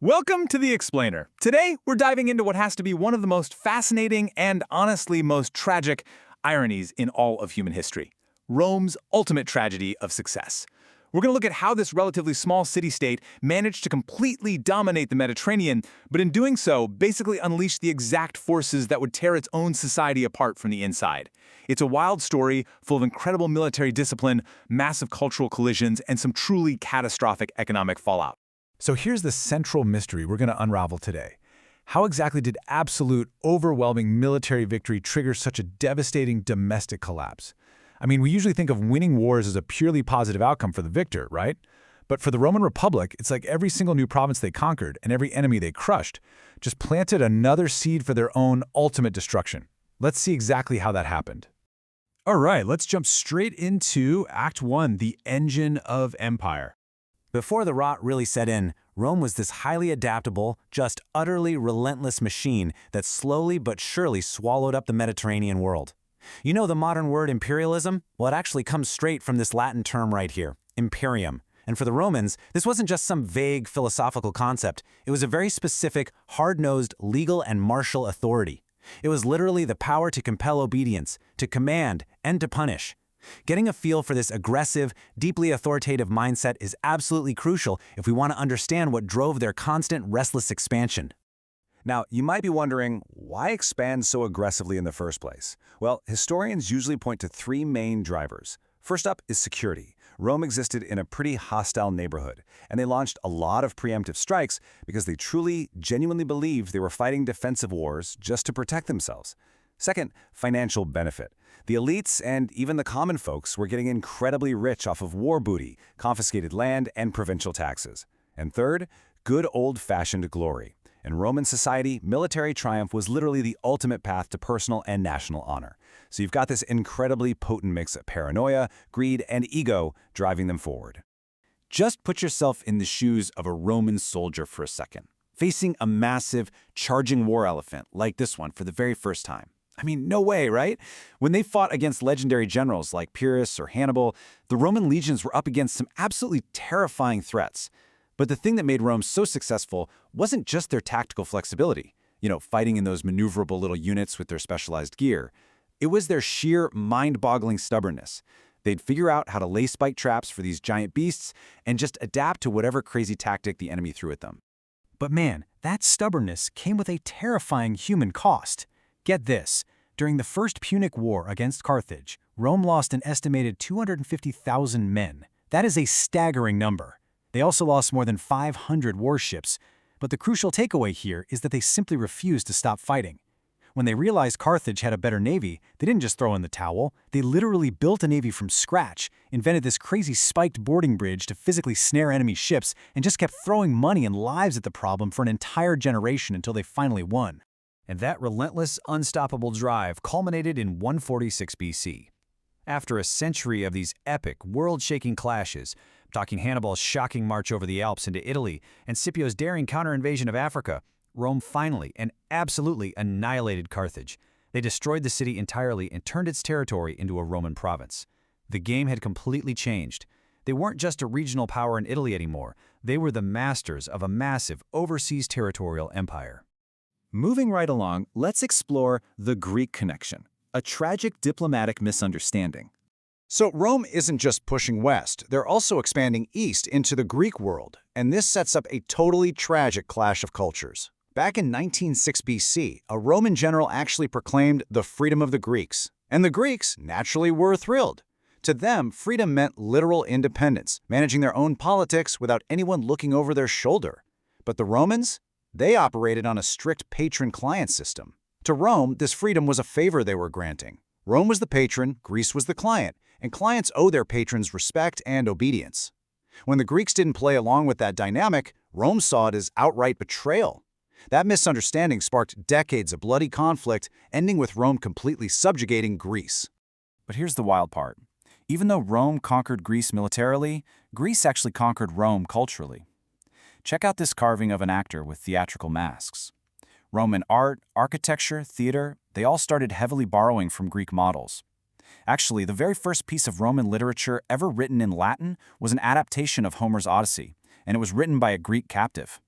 Welcome to The Explainer. Today, we're diving into what has to be one of the most fascinating and honestly most tragic ironies in all of human history: Rome's ultimate tragedy of success. We're going to look at how this relatively small city-state managed to completely dominate the Mediterranean, but in doing so, basically unleashed the exact forces that would tear its own society apart from the inside. It's a wild story full of incredible military discipline, massive cultural collisions, and some truly catastrophic economic fallout. So here's the central mystery we're going to unravel today. How exactly did absolute, overwhelming military victory trigger such a devastating domestic collapse? I mean, we usually think of winning wars as a purely positive outcome for the victor, right? But for the Roman Republic, it's like every single new province they conquered and every enemy they crushed just planted another seed for their own ultimate destruction. Let's see exactly how that happened. All right, let's jump straight into Act 1, the engine of empire. Before the rot really set in, Rome was this highly adaptable, just utterly relentless machine that slowly but surely swallowed up the Mediterranean world. You know the modern word imperialism? Well, it actually comes straight from this Latin term right here, imperium. And for the Romans, this wasn't just some vague philosophical concept. It was a very specific, hard-nosed legal and martial authority. It was literally the power to compel obedience, to command, and to punish. Getting a feel for this aggressive, deeply authoritative mindset is absolutely crucial if we want to understand what drove their constant, restless expansion. Now, you might be wondering, why expand so aggressively in the first place? Well, historians usually point to three main drivers. First up is security. Rome existed in a pretty hostile neighborhood, and they launched a lot of preemptive strikes because they truly, genuinely believed they were fighting defensive wars just to protect themselves. Second, financial benefit. The elites and even the common folks were getting incredibly rich off of war booty, confiscated land, and provincial taxes. And third, good old-fashioned glory. In Roman society, military triumph was literally the ultimate path to personal and national honor. So you've got this incredibly potent mix of paranoia, greed, and ego driving them forward. Just put yourself in the shoes of a Roman soldier for a second, facing a massive, charging war elephant like this one for the very first time. I mean, no way, right? When they fought against legendary generals like Pyrrhus or Hannibal, the Roman legions were up against some absolutely terrifying threats. But the thing that made Rome so successful wasn't just their tactical flexibility, fighting in those maneuverable little units with their specialized gear. It was their sheer, mind-boggling stubbornness. They'd figure out how to lay spike traps for these giant beasts and just adapt to whatever crazy tactic the enemy threw at them. But man, that stubbornness came with a terrifying human cost. Get this, during the First Punic War against Carthage, Rome lost an estimated 250,000 men. That is a staggering number. They also lost more than 500 warships, but the crucial takeaway here is that they simply refused to stop fighting. When they realized Carthage had a better navy, they didn't just throw in the towel, they literally built a navy from scratch, invented this crazy spiked boarding bridge to physically snare enemy ships, and just kept throwing money and lives at the problem for an entire generation until they finally won. And that relentless, unstoppable drive culminated in 146 BC. After a century of these epic, world-shaking clashes, talking Hannibal's shocking march over the Alps into Italy and Scipio's daring counter-invasion of Africa, Rome finally and absolutely annihilated Carthage. They destroyed the city entirely and turned its territory into a Roman province. The game had completely changed. They weren't just a regional power in Italy anymore. They were the masters of a massive, overseas territorial empire. Moving right along, let's explore the Greek connection, a tragic diplomatic misunderstanding. So Rome isn't just pushing west, they're also expanding east into the Greek world, and this sets up a totally tragic clash of cultures. Back in 1906 BC, a Roman general actually proclaimed the freedom of the Greeks, and the Greeks naturally were thrilled. To them, freedom meant literal independence, managing their own politics without anyone looking over their shoulder. But the Romans? They operated on a strict patron-client system. To Rome, this freedom was a favor they were granting. Rome was the patron, Greece was the client, and clients owe their patrons respect and obedience. When the Greeks didn't play along with that dynamic, Rome saw it as outright betrayal. That misunderstanding sparked decades of bloody conflict, ending with Rome completely subjugating Greece. But here's the wild part. Even though Rome conquered Greece militarily, Greece actually conquered Rome culturally. Check out this carving of an actor with theatrical masks. Roman art, architecture, theater, they all started heavily borrowing from Greek models. Actually, the very first piece of Roman literature ever written in Latin was an adaptation of Homer's Odyssey, and it was written by a Greek captive.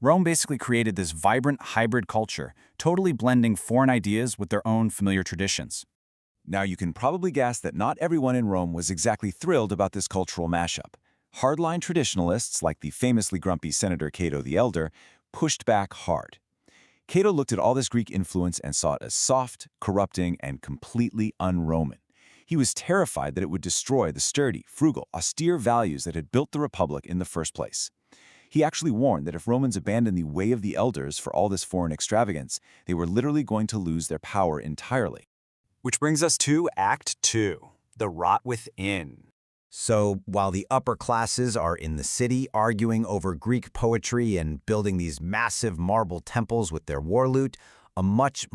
Rome basically created this vibrant hybrid culture, totally blending foreign ideas with their own familiar traditions. Now, you can probably guess that not everyone in Rome was exactly thrilled about this cultural mashup. Hardline traditionalists, like the famously grumpy Senator Cato the Elder, pushed back hard. Cato looked at all this Greek influence and saw it as soft, corrupting, and completely un-Roman. He was terrified that it would destroy the sturdy, frugal, austere values that had built the Republic in the first place. He actually warned that if Romans abandoned the way of the elders for all this foreign extravagance, they were literally going to lose their power entirely. Which brings us to Act 2, the rot within. So, while the upper classes are in the city arguing over Greek poetry and building these massive marble temples with their war loot, a much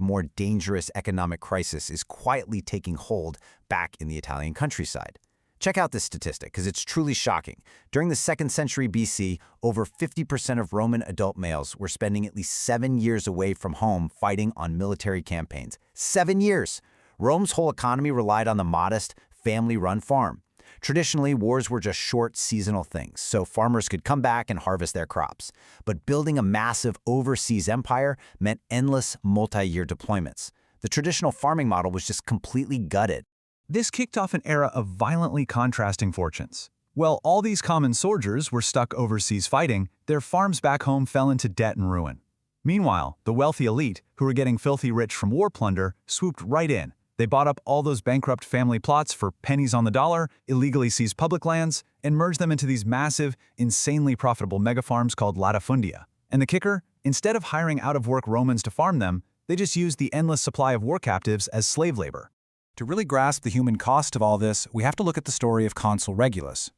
more dangerous economic crisis is quietly taking hold back in the Italian countryside. Check out this statistic, because it's truly shocking. During the 2nd century BC, over 50% of Roman adult males were spending at least 7 years away from home fighting on military campaigns. 7 years! Rome's whole economy relied on the modest, family-run farm. Traditionally, wars were just short, seasonal things, so farmers could come back and harvest their crops. But building a massive overseas empire meant endless, multi-year deployments. The traditional farming model was just completely gutted. This kicked off an era of violently contrasting fortunes. While all these common soldiers were stuck overseas fighting, their farms back home fell into debt and ruin. Meanwhile, the wealthy elite, who were getting filthy rich from war plunder, swooped right in. They bought up all those bankrupt family plots for pennies on the dollar, illegally seized public lands, and merged them into these massive, insanely profitable megafarms called latifundia. And the kicker? Instead of hiring out-of-work Romans to farm them, they just used the endless supply of war captives as slave labor. To really grasp the human cost of all this, we have to look at the story of Consul Regulus.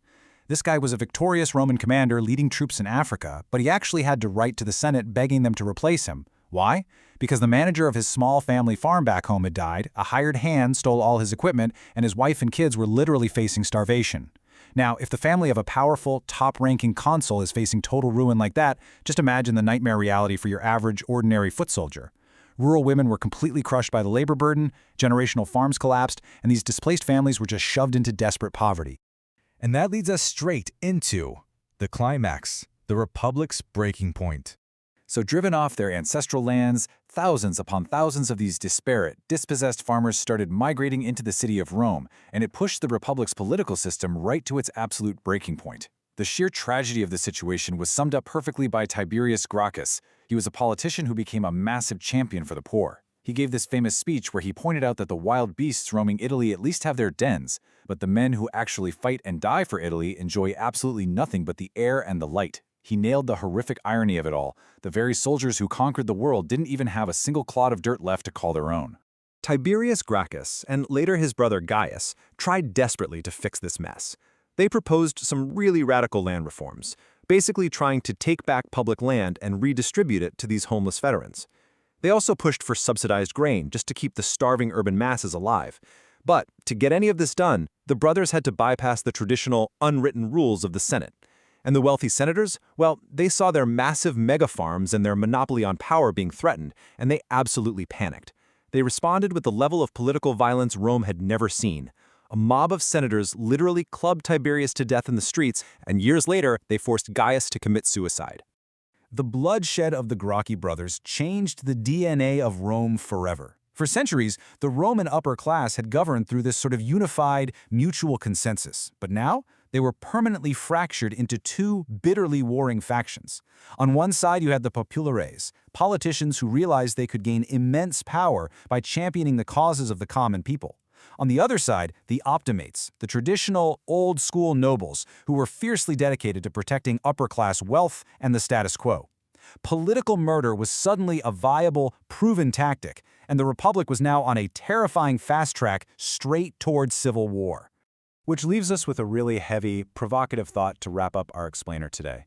This guy was a victorious Roman commander leading troops in Africa, but he actually had to write to the Senate begging them to replace him. Why? Because the manager of his small family farm back home had died, a hired hand stole all his equipment, and his wife and kids were literally facing starvation. Now, if the family of a powerful, top-ranking consul is facing total ruin like that, just imagine the nightmare reality for your average, ordinary foot soldier. Rural women were completely crushed by the labor burden, generational farms collapsed, and these displaced families were just shoved into desperate poverty. And that leads us straight into the climax, the Republic's breaking point. So driven off their ancestral lands, thousands upon thousands of these disparate, dispossessed farmers started migrating into the city of Rome, and it pushed the Republic's political system right to its absolute breaking point. The sheer tragedy of the situation was summed up perfectly by Tiberius Gracchus. He was a politician who became a massive champion for the poor. He gave this famous speech where he pointed out that the wild beasts roaming Italy at least have their dens, but the men who actually fight and die for Italy enjoy absolutely nothing but the air and the light. He nailed the horrific irony of it all. The very soldiers who conquered the world didn't even have a single clod of dirt left to call their own. Tiberius Gracchus, and later his brother Gaius, tried desperately to fix this mess. They proposed some really radical land reforms, basically trying to take back public land and redistribute it to these homeless veterans. They also pushed for subsidized grain just to keep the starving urban masses alive. But to get any of this done, the brothers had to bypass the traditional, unwritten rules of the Senate. And the wealthy senators, well, they saw their massive mega-farms and their monopoly on power being threatened, and they absolutely panicked. They responded with the level of political violence Rome had never seen. A mob of senators literally clubbed Tiberius to death in the streets, and years later, they forced Gaius to commit suicide. The bloodshed of the Gracchi brothers changed the DNA of Rome forever. For centuries, the Roman upper class had governed through this sort of unified, mutual consensus. But now, they were permanently fractured into two bitterly warring factions. On one side, you had the populares, politicians who realized they could gain immense power by championing the causes of the common people. On the other side, the optimates, the traditional, old-school nobles who were fiercely dedicated to protecting upper-class wealth and the status quo. Political murder was suddenly a viable, proven tactic, and the Republic was now on a terrifying fast track straight towards civil war. Which leaves us with a really heavy, provocative thought to wrap up our explainer today.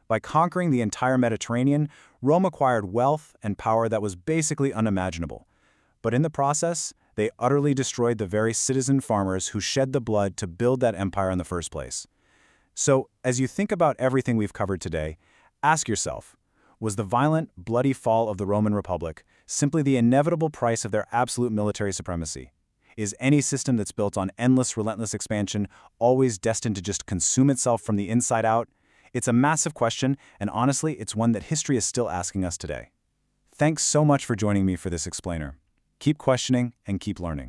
By conquering the entire Mediterranean, Rome acquired wealth and power that was basically unimaginable. But in the process, they utterly destroyed the very citizen farmers who shed the blood to build that empire in the first place. So, as you think about everything we've covered today, ask yourself, was the violent, bloody fall of the Roman Republic simply the inevitable price of their absolute military supremacy? Is any system that's built on endless, relentless expansion always destined to just consume itself from the inside out? It's a massive question, and honestly, it's one that history is still asking us today. Thanks so much for joining me for this explainer. Keep questioning and keep learning.